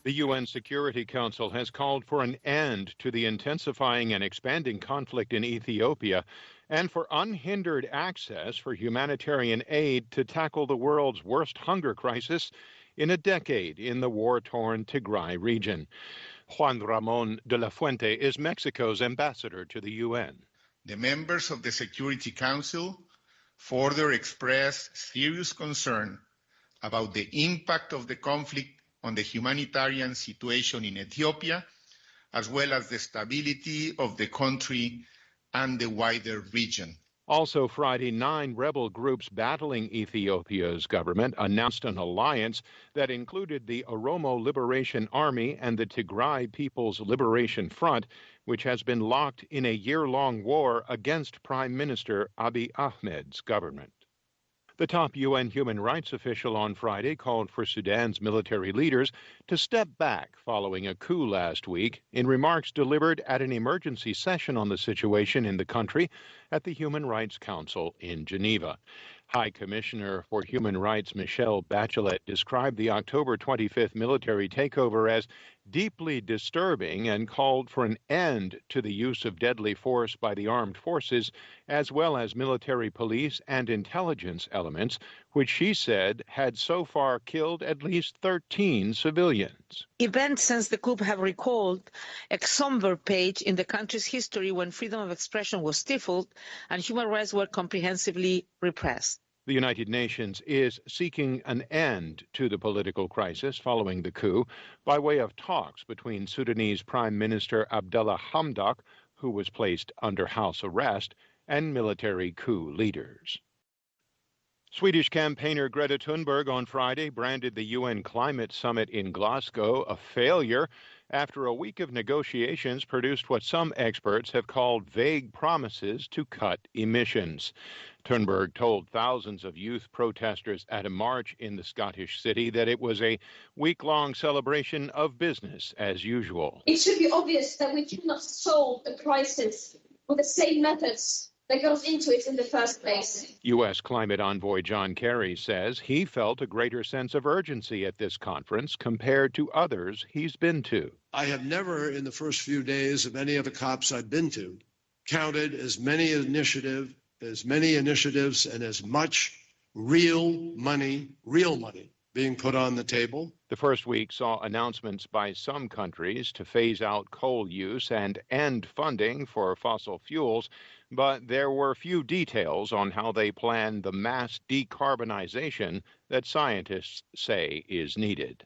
The UN Security Council has called for an end to the intensifying and expanding conflict in Ethiopia and for unhindered access for humanitarian aid to tackle the world's worst hunger crisis in a decade in the war-torn Tigray region. Juan Ramon de la Fuente is Mexico's ambassador to the UN. The members of the Security Council further expressed serious concern about the impact of the conflict on the humanitarian situation in Ethiopia, as well as the stability of the country and the wider region. Also Friday, 9 rebel groups battling Ethiopia's government announced an alliance that included the Oromo Liberation Army and the Tigray People's Liberation Front, which has been locked in a year-long war against Prime Minister Abiy Ahmed's government. The top UN human rights official on Friday called for Sudan's military leaders to step back following a coup last week in remarks delivered at an emergency session on the situation in the country at the Human Rights Council in Geneva. High Commissioner for Human Rights Michelle Bachelet described the October 25th military takeover as deeply disturbing and called for an end to the use of deadly force by the armed forces, as well as military police and intelligence elements, which she said had so far killed at least 13 civilians. Events since the coup have recalled a somber page in the country's history when freedom of expression was stifled and human rights were comprehensively repressed. The United Nations is seeking an end to the political crisis following the coup by way of talks between Sudanese Prime Minister Abdullah Hamdok, who was placed under house arrest, and military coup leaders. Swedish campaigner Greta Thunberg on Friday branded the UN climate summit in Glasgow a failure after a week of negotiations produced what some experts have called vague promises to cut emissions. Thunberg told thousands of youth protesters at a march in the Scottish city that it was a week-long celebration of business as usual. It should be obvious that we cannot solve the crisis with the same methods that got us into it in the first place. U.S. climate envoy John Kerry says he felt a greater sense of urgency at this conference compared to others he's been to. I have never, in the first few days of any of the COPs I've been to, counted as many initiatives and as much real money being put on the table. The first week saw announcements by some countries to phase out coal use and end funding for fossil fuels, but there were few details on how they plan the mass decarbonization that scientists say is needed.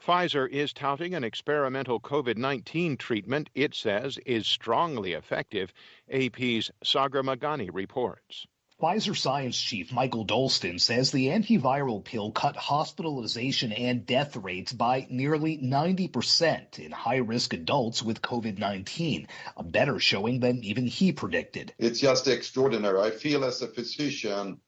Pfizer is touting an experimental COVID-19 treatment it says is strongly effective. AP's Sagar Magani reports. Pfizer science chief Michael Dolston says the antiviral pill cut hospitalization and death rates by nearly 90% in high-risk adults with COVID-19, a better showing than even he predicted. It's just extraordinary. I feel as a physician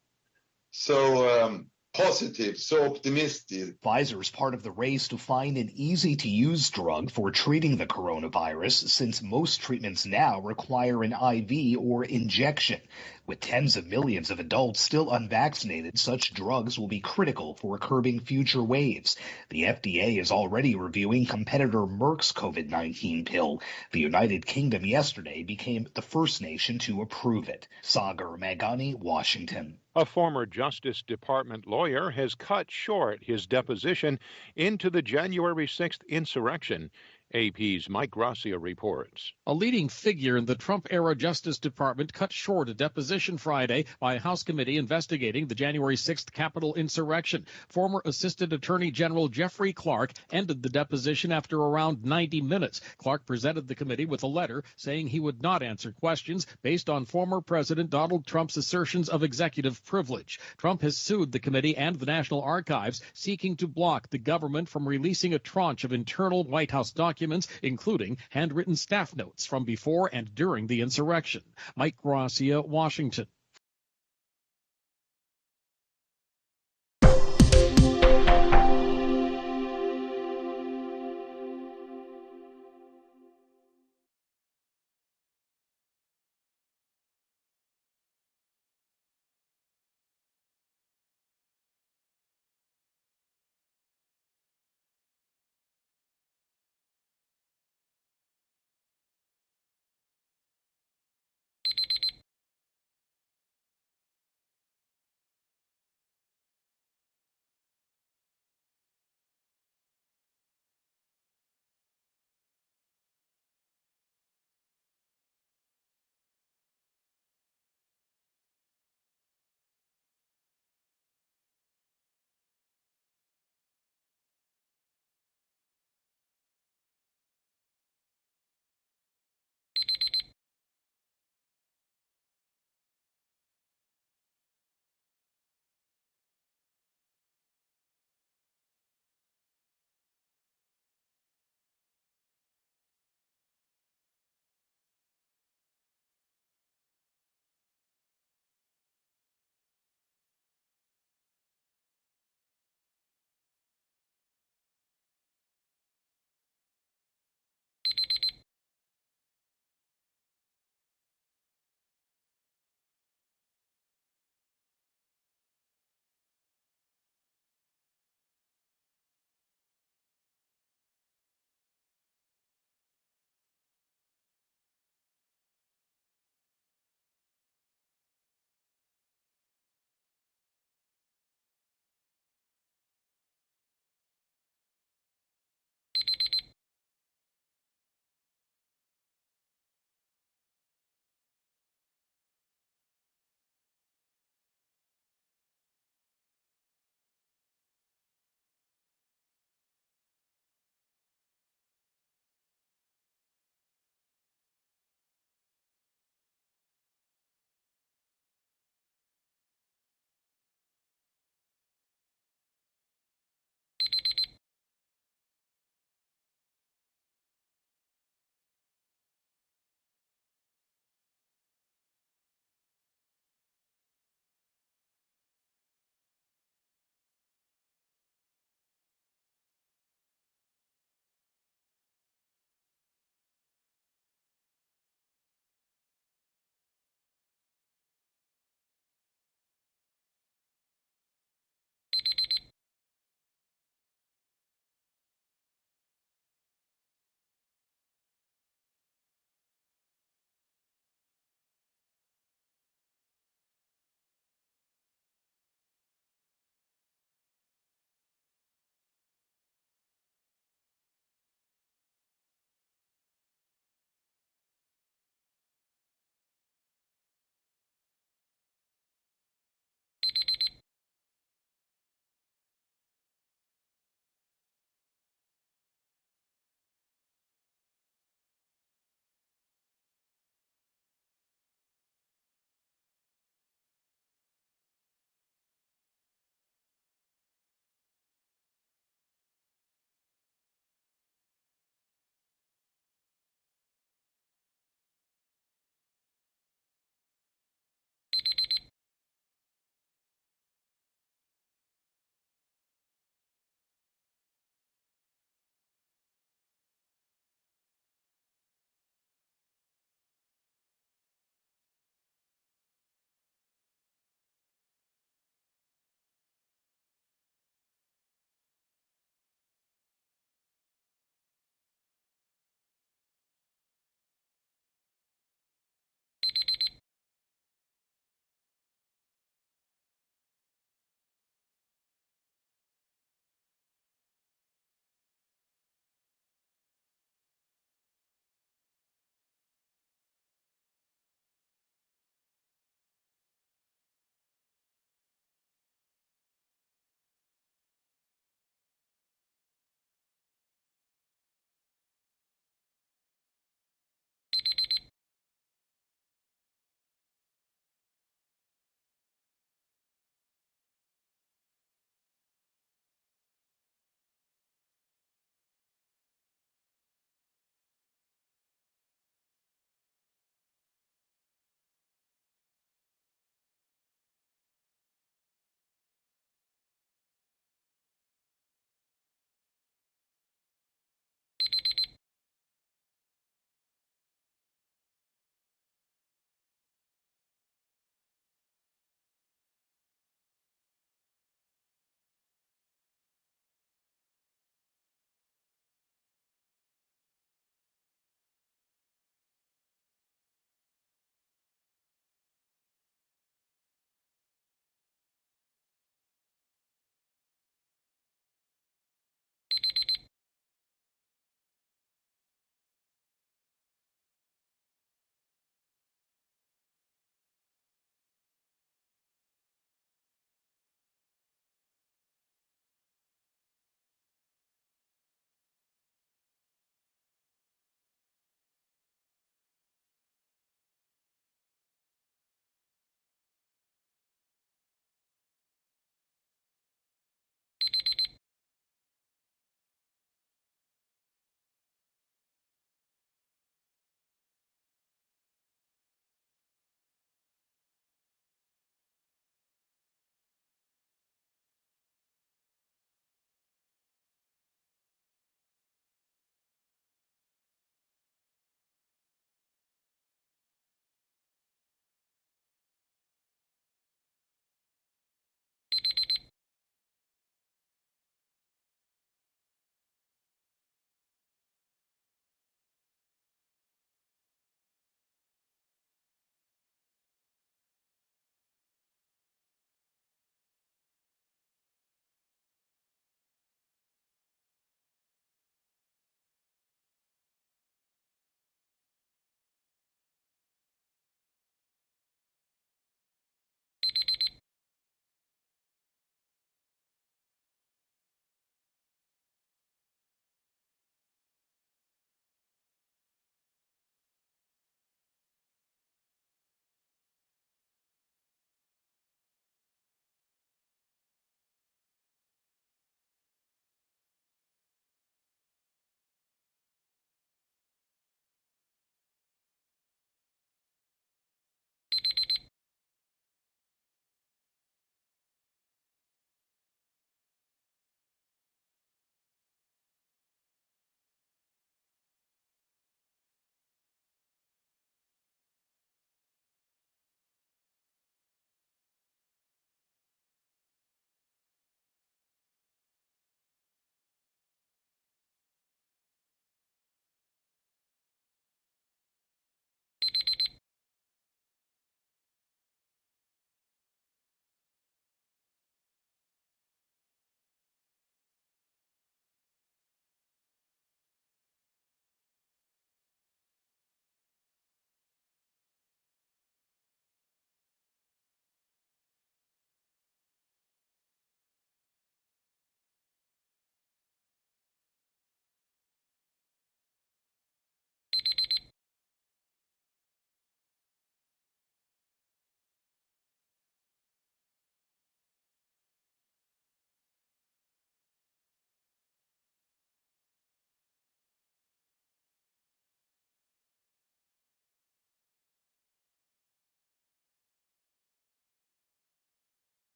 so positive, so optimistic. Pfizer is part of the race to find an easy-to-use drug for treating the coronavirus, since most treatments now require an IV or injection. With tens of millions of adults still unvaccinated, such drugs will be critical for curbing future waves. The FDA is already reviewing competitor Merck's COVID-19 pill. The United Kingdom yesterday became the first nation to approve it. Sagar Magani, Washington. A former Justice Department lawyer has cut short his deposition into the January 6th insurrection. AP's Mike Gracia reports. A leading figure in the Trump-era Justice Department cut short a deposition Friday by a House committee investigating the January 6th Capitol insurrection. Former Assistant Attorney General Jeffrey Clark ended the deposition after around 90 minutes. Clark presented the committee with a letter saying he would not answer questions based on former President Donald Trump's assertions of executive privilege. Trump has sued the committee and the National Archives, seeking to block the government from releasing a tranche of internal White House documents, including handwritten staff notes from before and during the insurrection. Mike Gracia, Washington.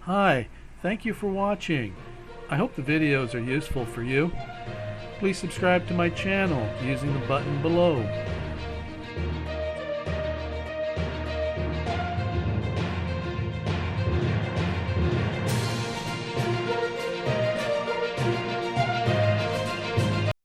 Hi, thank you for watching. I hope the videos are useful for you. Please subscribe to my channel using the button below.